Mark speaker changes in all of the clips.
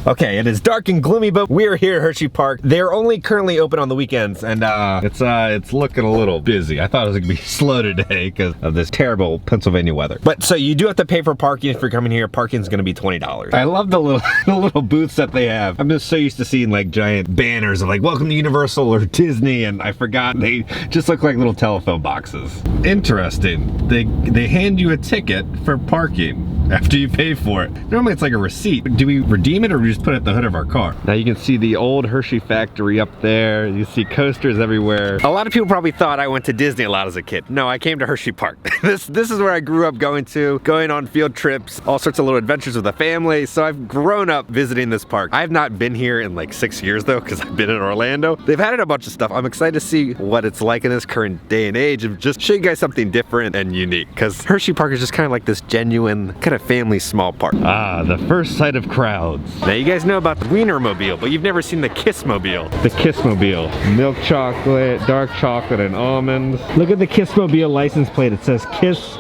Speaker 1: Okay, it is dark and gloomy, but we're here at Hershey Park. They're only currently open on the weekends, and it's looking a little busy. I thought it was gonna be slow today because of this terrible Pennsylvania weather. But so you do have to pay for parking if you're coming here. Parking's gonna be $20. I love the little the little booths that they have. I'm just so used to seeing like giant banners of like welcome to Universal or Disney, and I forgot they just look like little telephone boxes. Interesting. They hand you a ticket for parking after you pay for it. Normally it's like a receipt. Do we redeem it or do we just put it at the hood of our car? Now you can see the old Hershey factory up there. You see coasters everywhere. A lot of people probably thought I went to Disney a lot as a kid. No, I came to Hershey Park. This is where I grew up going on field trips, all sorts of little adventures with the family. So I've grown up visiting this park. I've not been here in like 6 years though, because I've been in Orlando. They've added a bunch of stuff. I'm excited to see what it's like in this current day and age and just show you guys something different and unique, because Hershey Park is just kind of like this genuine kind of family small park. Ah, the first sight of crowds. Now you guys know about the Wienermobile, but you've never seen the Kissmobile. The Kissmobile. Milk chocolate, dark chocolate, and almonds. Look at the Kissmobile license plate. It says Kiss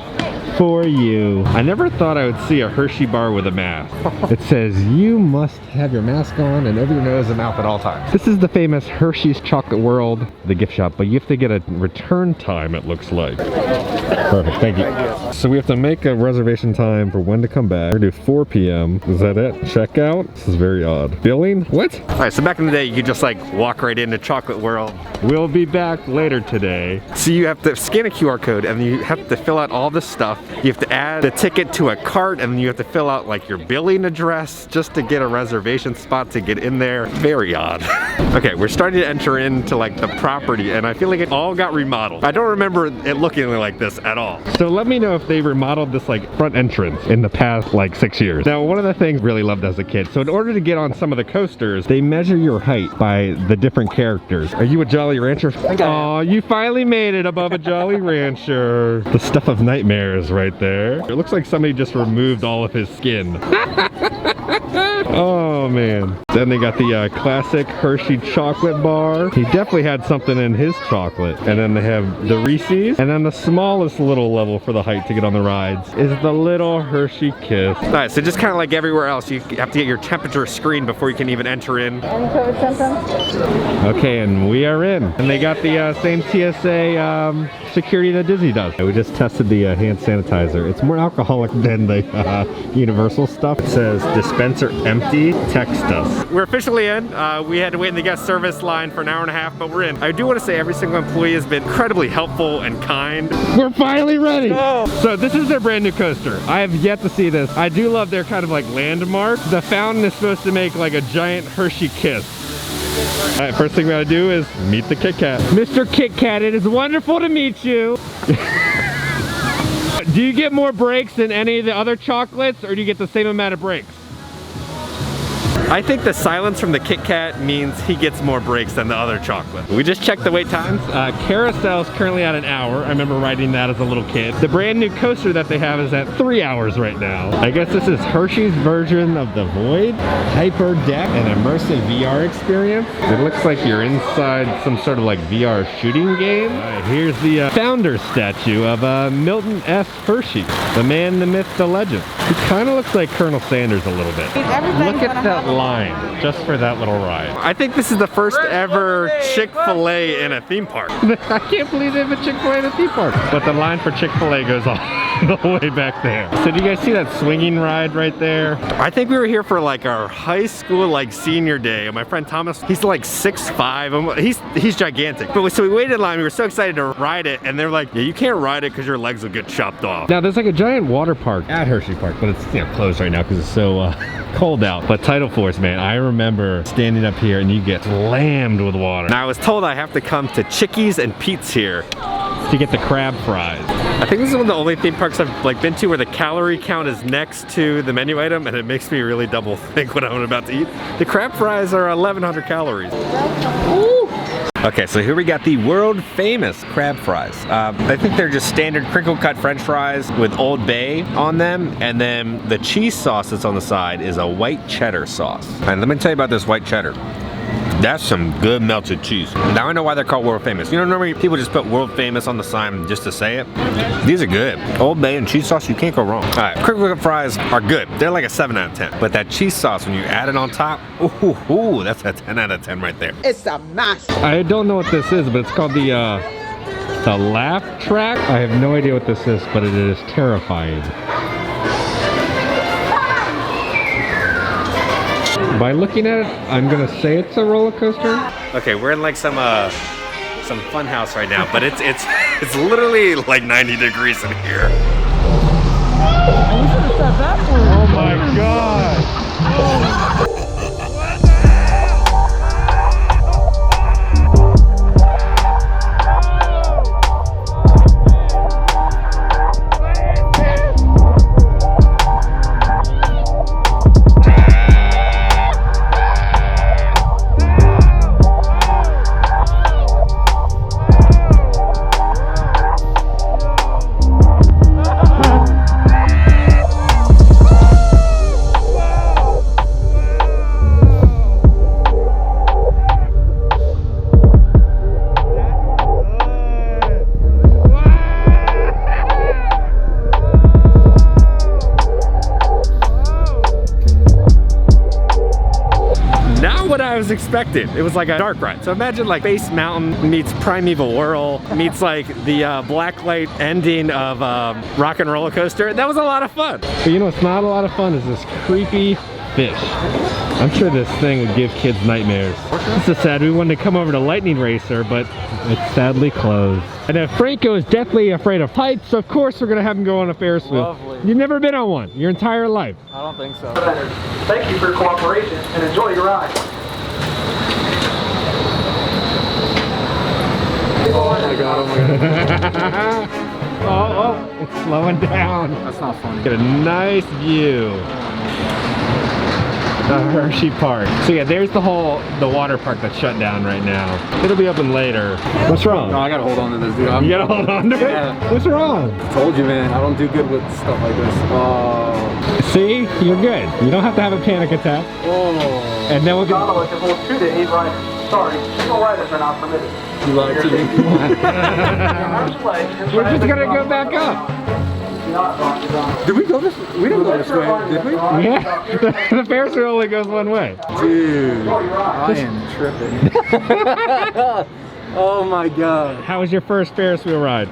Speaker 1: for you. I never thought I would see a Hershey bar with a mask. It says you must have your mask on and over your nose and mouth at all times. This is the famous Hershey's Chocolate World, the gift shop, but you have to get a return time, it looks like. Perfect, thank you. So we have to make a reservation time for when to come back. We're gonna do 4 p.m. Is that it? Checkout? This is very odd. Billing? What? All right, so back in the day, you could just like walk right into Chocolate World. We'll be back later today. So you have to scan a QR code and you have to fill out all this stuff. You have to add the ticket to a cart and you have to fill out like your billing address just to get a reservation spot to get in there. Very odd. Okay, we're starting to enter into like the property and I feel like it all got remodeled. I don't remember it looking like this at all. So let me know if they remodeled this like front entrance in the past like 6 years. Now, one of the things I really loved as a kid, so in order to get on some of the coasters, they measure your height by the different characters. Are you a Jolly Rancher? Oh, you finally made it above a Jolly Rancher. The stuff of nightmares right there. It looks like somebody just removed all of his skin. Oh man. Then they got the classic Hershey chocolate bar. He definitely had something in his chocolate. And then they have the Reese's. And then the smallest little level for the height to get on the rides is the little Hershey Kiss. Alright, so just kind of like everywhere else, you have to get your temperature screened before you can even enter in.
Speaker 2: Any COVID symptoms?
Speaker 1: Okay, and we are in. And they got the same TSA security that Disney does. We just tested the hand sanitizer. It's more alcoholic than the Universal stuff. It says dispenser empty, text us. We're officially in. We had to wait in the guest service line for an hour and a half, but we're in. I do want to say every single employee has been incredibly helpful and kind. We're finally ready. Oh. So this is their brand new coaster. I have yet to see this. I do love their kind of like landmark. The fountain is supposed to make like a giant Hershey kiss. All right, first thing we gotta do is meet the Kit Kat. Mr. Kit Kat, it is wonderful to meet you. Do you get more breaks than any of the other chocolates, or do you get the same amount of breaks? I think the silence from the Kit Kat means he gets more breaks than the other chocolate. We just checked the wait times. Carousel is currently at an hour. I remember riding that as a little kid. The brand new coaster that they have is at 3 hours right now. I guess this is Hershey's version of the Void. Hyper Deck, an immersive VR experience. It looks like you're inside some sort of like VR shooting game. All right, here's the founder statue of Milton S. Hershey. The man, the myth, the legend. He kind of looks like Colonel Sanders a little bit. Look at that line just for that little ride. I think this is the first ever Chick-fil-A in a theme park. I can't believe they have a Chick-fil-A in a theme park. But the line for Chick-fil-A goes all the way back there. So do you guys see that swinging ride right there? I think we were here for like our high school like senior day. My friend Thomas, he's like 6'5". He's gigantic. But so we waited in line. We were so excited to ride it, and they're like, yeah, you can't ride it because your legs will get chopped off. Now there's like a giant water park at Hershey Park, but it's closed right now because it's so cold out. But Tidal Force, man, I remember standing up here and you get slammed with water. Now I was told I have to come to Chickies and Pete's here to get the crab fries. I think this is one of the only theme parks I've like been to where the calorie count is next to the menu item, and it makes me really double think what I'm about to eat. The crab fries are 1,100 calories. Ooh. Okay, so here we got the world famous crab fries. I think they're just standard crinkle cut French fries with Old Bay on them, and then the cheese sauce that's on the side is a white cheddar sauce. And let me tell you about this white cheddar. That's some good melted cheese. Now I know why they're called world famous. You know, normally people just put world famous on the sign just to say it. These are good. Old Bay and cheese sauce, you can't go wrong. All right, quick whip fries are good. They're like a 7 out of 10. But that cheese sauce, when you add it on top, ooh, that's a 10 out of 10 right there.
Speaker 3: It's a mess.
Speaker 4: I don't know what this is, but it's called the laugh track. I have no idea what this is, but it is terrifying. By looking at it, I'm gonna say it's a roller coaster.
Speaker 1: Okay, we're in like some fun house right now, but it's literally like 90 degrees in here.
Speaker 4: Oh my god! Expected. It was like a dark ride. So imagine like Space Mountain meets Primeval Whirl meets like the blacklight ending of Rock and Roller Coaster. That was a lot of fun. But you know what's not a lot of fun is this creepy fish. I'm sure this thing would give kids nightmares. This is sad. We wanted to come over to Lightning Racer, but it's sadly closed. And if Franco is deathly afraid of heights, of course we're gonna have him go on a Ferris wheel.
Speaker 5: Lovely.
Speaker 4: You've never been on one your entire life.
Speaker 5: I don't think so.
Speaker 6: Thank you for your cooperation and enjoy your ride.
Speaker 5: Oh my god, oh my god.
Speaker 4: Oh, it's slowing down.
Speaker 5: That's not funny.
Speaker 4: Get a nice view of Hershey Park. So yeah, there's the water park that's shut down right now. It'll be open later. What's wrong?
Speaker 5: No, I gotta hold on to this, dude.
Speaker 4: You gotta hold on to it?
Speaker 5: Yeah.
Speaker 4: What's wrong?
Speaker 5: I told you, man. I don't do good with stuff like this. Oh.
Speaker 4: See? You're good. You don't have to have a panic attack.
Speaker 5: Oh.
Speaker 4: And then we'll get...
Speaker 6: Donald is able to 8 riders. Sorry, single riders are not permitted.
Speaker 5: You lied to me.
Speaker 4: We're just gonna go back up.
Speaker 5: Did we go this way? We didn't go this way, did we?
Speaker 4: Yeah. The Ferris wheel only goes one way.
Speaker 5: Dude, I am tripping. Oh my god.
Speaker 4: How was your first Ferris wheel ride?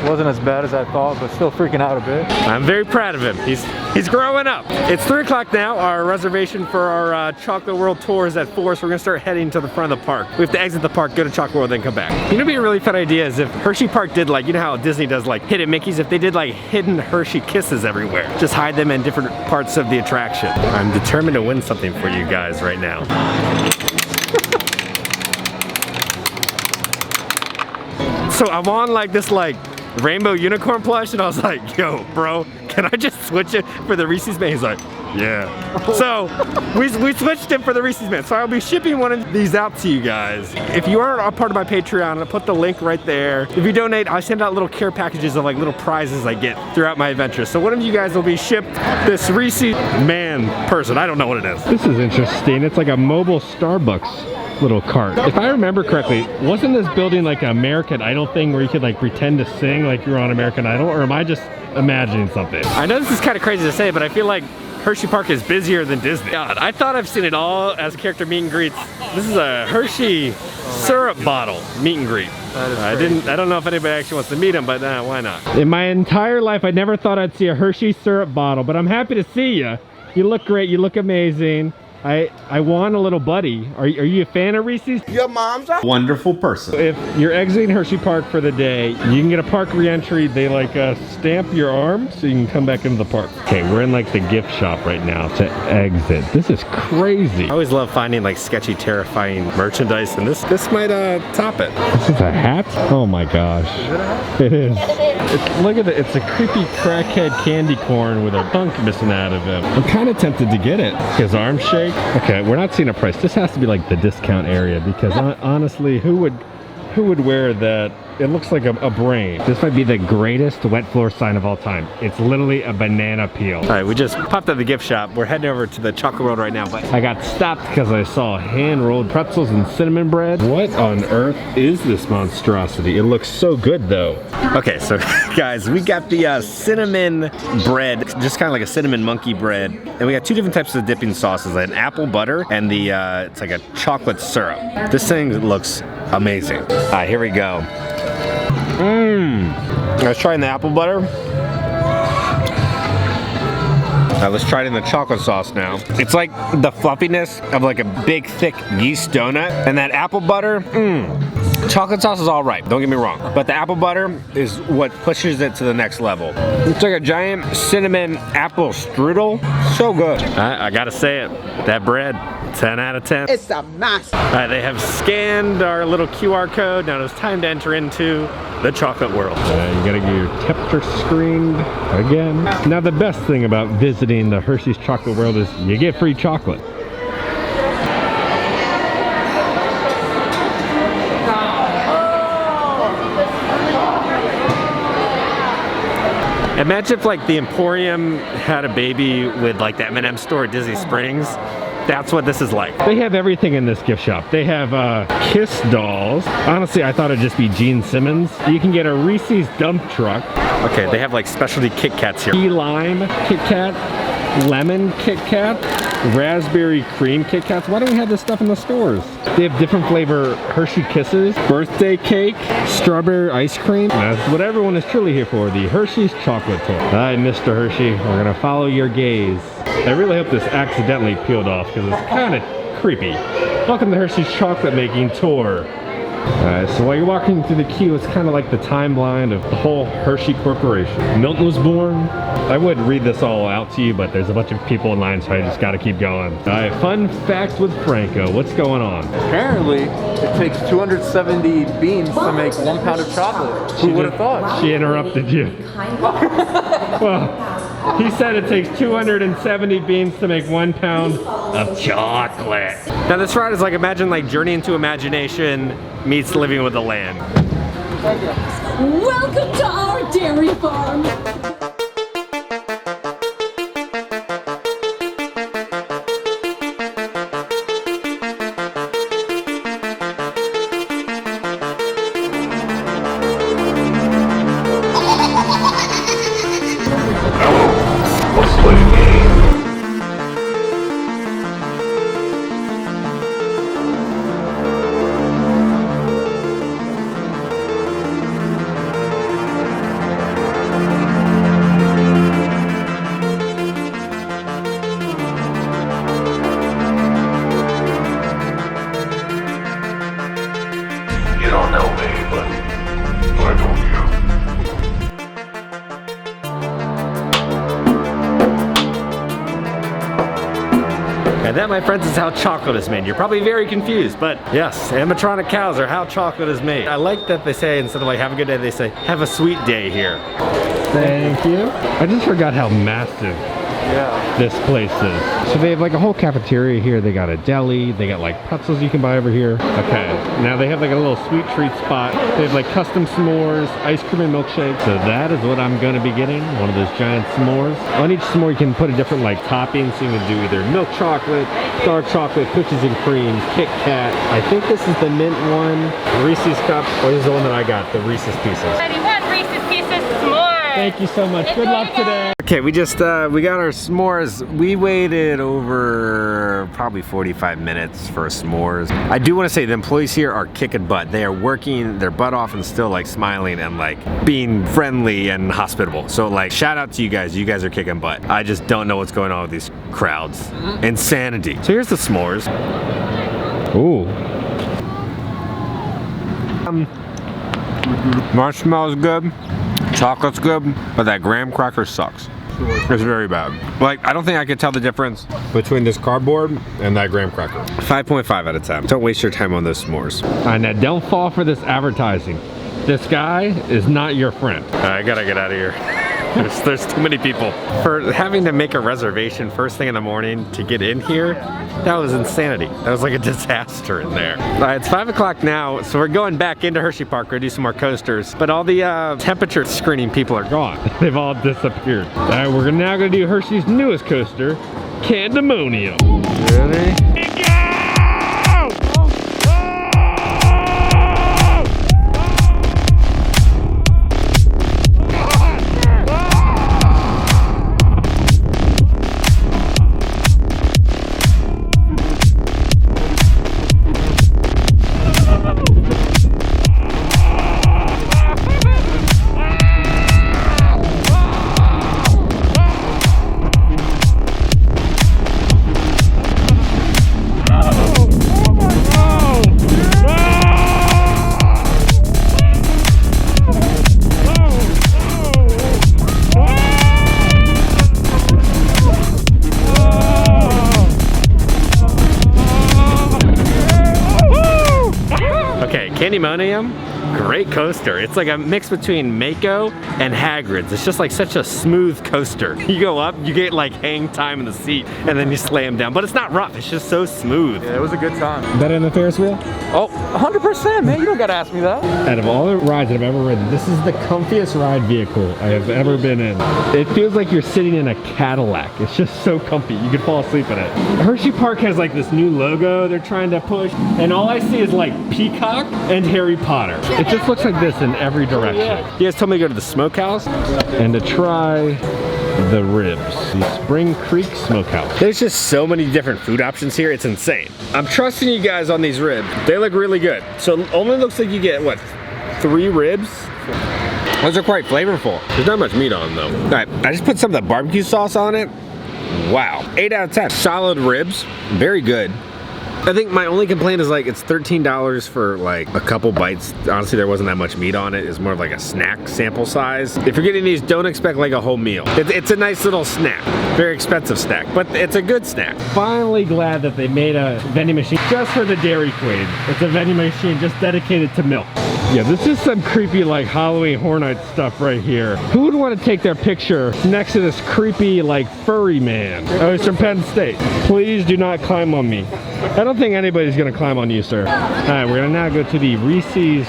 Speaker 5: Wasn't as bad as I thought, but still freaking out a bit.
Speaker 4: I'm very proud of him. He's growing up. It's 3 o'clock now. Our reservation for our Chocolate World tour is at 4, so we're gonna start heading to the front of the park. We have to exit the park, go to Chocolate World, then come back. You know what'd be a really fun idea is if Hershey Park did like, you know how Disney does like hidden Mickeys, if they did like hidden Hershey kisses everywhere. Just hide them in different parts of the attraction. I'm determined to win something for you guys right now. So I'm on like this like rainbow unicorn plush and I was like, yo bro, can I just switch it for the Reese's Man? He's like, yeah. So we switched it for the Reese's Man. So I'll be shipping one of these out to you guys. If you aren't a part of my Patreon, I'll put the link right there. If you donate, I send out little care packages of like little prizes I get throughout my adventures. So one of you guys will be shipped this Reese's Man person. I don't know what it is. This is interesting. It's like a mobile Starbucks little cart. If I remember correctly, wasn't this building like an American Idol thing where you could like pretend to sing like you were on American Idol, or am I just imagining something? I know this is kind of crazy to say, but I feel like Hershey Park is busier than Disney. God, I thought I've seen it all as character meet and greets. This is a Hershey syrup bottle meet and greet. I don't know if anybody actually wants to meet him, but why not? In my entire life, I never thought I'd see a Hershey syrup bottle, but I'm happy to see you. You look great, you look amazing. I want a little buddy. Are you a fan of Reese's?
Speaker 3: Your mom's a
Speaker 1: Wonderful person.
Speaker 4: If you're exiting Hershey Park for the day, you can get a park re-entry. They like stamp your arm so you can come back into the park. Okay, we're in like the gift shop right now to exit. This is crazy. I always love finding like sketchy, terrifying merchandise, and this might top it. This is a hat? Oh my gosh. It is. Look at it. It's a creepy crackhead candy corn with a chunk missing out of him. I'm kind of tempted to get it. His arms shake. Okay, we're not seeing a price. This has to be like the discount area because honestly, who would who would wear that? It looks like a brain. This might be the greatest wet floor sign of all time. It's literally a banana peel. All right, we just popped out the gift shop. We're heading over to the chocolate world right now, but I got stopped because I saw hand-rolled pretzels and cinnamon bread. What on earth is this monstrosity? It looks so good though. Okay, so guys, we got the cinnamon bread, just kind of like a cinnamon monkey bread. And we got two different types of dipping sauces, like an apple butter and the, it's like a chocolate syrup. This thing looks amazing. All right, here we go. Let's try in the apple butter. Let's try it in the chocolate sauce now. It's like the fluffiness of like a big, thick yeast donut. And that apple butter, chocolate sauce is all right, don't get me wrong. But the apple butter is what pushes it to the next level. It's like a giant cinnamon apple strudel. So good. I gotta say it, that bread, 10 out of 10.
Speaker 5: It's a mess.
Speaker 4: All right, they have scanned our little QR code. Now it's time to enter into the chocolate world. You gotta get your temperature screened again. Now the best thing about visiting the Hershey's chocolate world is you get free chocolate. Imagine if like the Emporium had a baby with like the M&M store at Disney Springs. That's what this is like. They have everything in this gift shop. They have Kiss dolls. Honestly, I thought it'd just be Gene Simmons. You can get a Reese's dump truck. Okay, they have like specialty Kit Kats here. Key lime Kit Kat, lemon Kit Kat, raspberry cream Kit Kats. Why don't we have this stuff in the stores? They have different flavor Hershey Kisses, birthday cake, strawberry ice cream. That's what everyone is truly here for, the Hershey's chocolate tour. All right, Mr. Hershey, we're gonna follow your gaze. I really hope this accidentally peeled off because it's kind of creepy. Welcome to Hershey's chocolate making tour. Alright, so while you're walking through the queue, it's kind of like the timeline of the whole Hershey Corporation. Milton was born. I would read this all out to you, but there's a bunch of people in line, so I just gotta keep going. Alright, fun facts with Franco. What's going on?
Speaker 5: Apparently, it takes 270 beans to make 1 pound of chocolate. Who would have thought?
Speaker 4: She interrupted you. Well, he said it takes 270 beans to make 1 pound of chocolate. Now this ride is like, imagine like Journey into Imagination meets Living with the Land.
Speaker 2: Welcome to our dairy farm.
Speaker 4: And that, my friends, is how chocolate is made. You're probably very confused, but yes, animatronic cows are how chocolate is made. I like that they say, instead of like, have a good day, they say, have a sweet day here. Thank you. I just forgot how massive this place is. So they have like a whole cafeteria here. They got a deli. They got like pretzels you can buy over here. Okay, now they have like a little sweet treat spot. They have like custom s'mores, ice cream and milkshake. So that is what I'm gonna be getting, one of those giant s'mores. On each s'more you can put a different like topping, so you can do either milk chocolate, dark chocolate, cookies and cream, Kit Kat. I think this is the mint one, Reese's cup, or this is the one that I got, the Reese's Pieces.
Speaker 3: Reese's Pieces s'mores.
Speaker 4: Thank you so much. Good luck today. Okay, we just, we got our s'mores. We waited over probably 45 minutes for s'mores. I do want to say the employees here are kicking butt. They are working their butt off and still like smiling and like being friendly and hospitable. So like shout out to you guys. You guys are kicking butt. I just don't know what's going on with these crowds. Insanity. So here's the s'mores. Ooh. Marshmallow's good. Chocolate's good, but that graham cracker sucks. It's very bad. Like, I don't think I could tell the difference between this cardboard and that graham cracker. 5.5 out of 10. Don't waste your time on those s'mores. All right, now don't fall for this advertising. This guy is not your friend. I gotta get out of here. There's too many people. For having to make a reservation first thing in the morning to get in here, that was insanity. That was like a disaster in there. All right, it's 5 o'clock now, so we're going back into Hershey Park. We're gonna do some more coasters, but all the temperature screening people are gone. They've all disappeared. All right, we're now gonna do Hershey's newest coaster, Candymonium. Ready? Candymonium, great coaster. It's like a mix between Mako and Hagrid's. It's just like such a smooth coaster. You go up, you get like hang time in the seat, and then you slam down. But it's not rough, it's just so smooth.
Speaker 5: Yeah, it was a good time.
Speaker 1: Better than the Ferris wheel?
Speaker 5: Oh, 100%, man. You don't gotta ask me that.
Speaker 1: Out of all the rides that I've ever ridden, this is the comfiest ride vehicle I have ever been in. It feels like you're sitting in a Cadillac. It's just so comfy. You could fall asleep in it. Hershey Park has like this new logo they're trying to push, and all I see is like Peacock and Harry Potter. It just looks like this in every direction. You guys told me to go to the smokehouse and to try the ribs. The Spring Creek Smokehouse. There's just so many different food options here. It's insane. I'm trusting you guys on these ribs. They look really good. So it only looks like you get, what, 3 ribs? Those are quite flavorful. There's not much meat on them though. All right, I just put some of the barbecue sauce on it. Wow, 8 out of 10. Solid ribs, very good. I think my only complaint is like it's $13 for like a couple bites. Honestly, there wasn't that much meat on it. It's more of like a snack sample size. If you're getting these, don't expect like a whole meal. It's a nice little snack. Very expensive snack, but it's a good snack. Finally glad that they made a vending machine just for the Dairy Queen. It's a vending machine just dedicated to milk. Yeah, this is some creepy like Halloween Horror Nights stuff right here. Who would want to take their picture next to this creepy like furry man? Oh, he's from Penn State. Please do not climb on me. I don't think anybody's gonna climb on you, sir. All right, we're gonna now go to the Reese's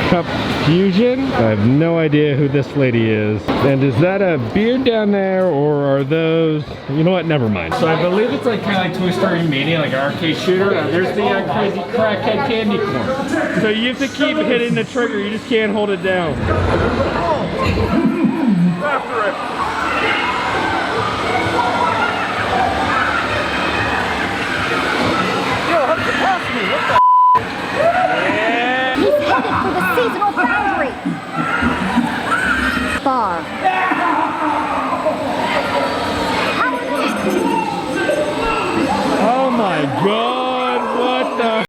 Speaker 1: Cup Fusion. I have no idea who this lady is. And is that a beard down there, or are those, you know what, never mind. So I believe it's like kind of like Toy Story Mania, like an arcade shooter. There's the crazy crackhead candy corn. So you have to keep hitting the trigger, you just can't hold it down.
Speaker 5: After it. Yo, how'd you pass me? What the?
Speaker 7: He's headed for the seasonal boundary. Far.
Speaker 1: Oh my God, what the?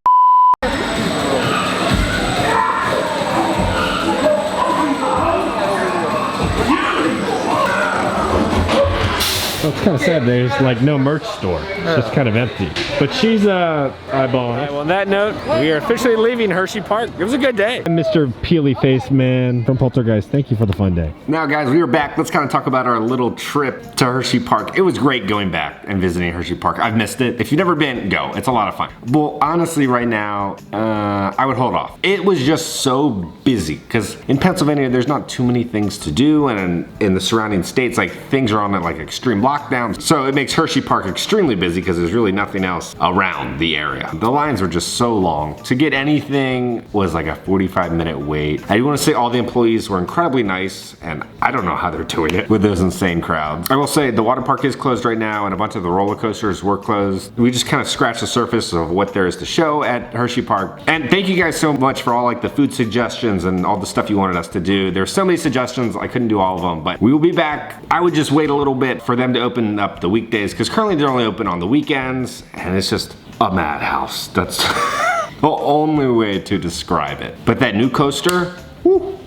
Speaker 1: It's kind of sad there's like no merch store. It's just kind of empty. But she's eyeballing. All right, well, on that note, we are officially leaving Hershey Park. It was a good day. Mr. Peely Face Man from Poltergeist, thank you for the fun day. Now guys, we are back. Let's kind of talk about our little trip to Hershey Park. It was great going back and visiting Hershey Park. I've missed it. If you've never been, go. It's a lot of fun. Well, honestly, right now, I would hold off. It was just so busy because in Pennsylvania, there's not too many things to do, and in the surrounding states, like things are on like extreme lockdowns. So it makes Hershey Park extremely busy because there's really nothing else around the area. The lines were just so long. To get anything was like a 45-minute wait. I want to say all the employees were incredibly nice, and I don't know how they're doing it with those insane crowds. I will say the water park is closed right now, and a bunch of the roller coasters were closed. We just kind of scratched the surface of what there is to show at Hershey Park. And thank you guys so much for all like the food suggestions and all the stuff you wanted us to do. There's so many suggestions, I couldn't do all of them, but we will be back. I would just wait a little bit for them to open up the weekdays, because currently they're only open on the weekends, and it's just a madhouse. That's the only way to describe it. But that new coaster, whew,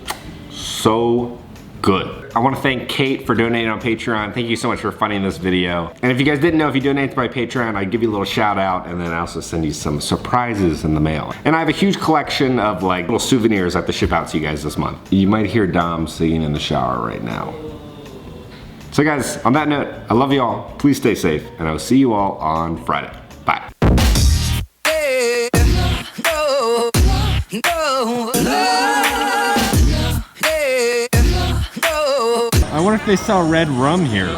Speaker 1: so good. I want to thank Kate for donating on Patreon. Thank you so much for funding this video. And if you guys didn't know, if you donate to my Patreon, I give you a little shout out, and then I also send you some surprises in the mail. And I have a huge collection of like little souvenirs I have to ship out to you guys this month. You might hear Dom singing in the shower right now. So guys, on that note, I love you all. Please stay safe, and I will see you all on Friday. Bye.
Speaker 4: I wonder if they sell red rum here.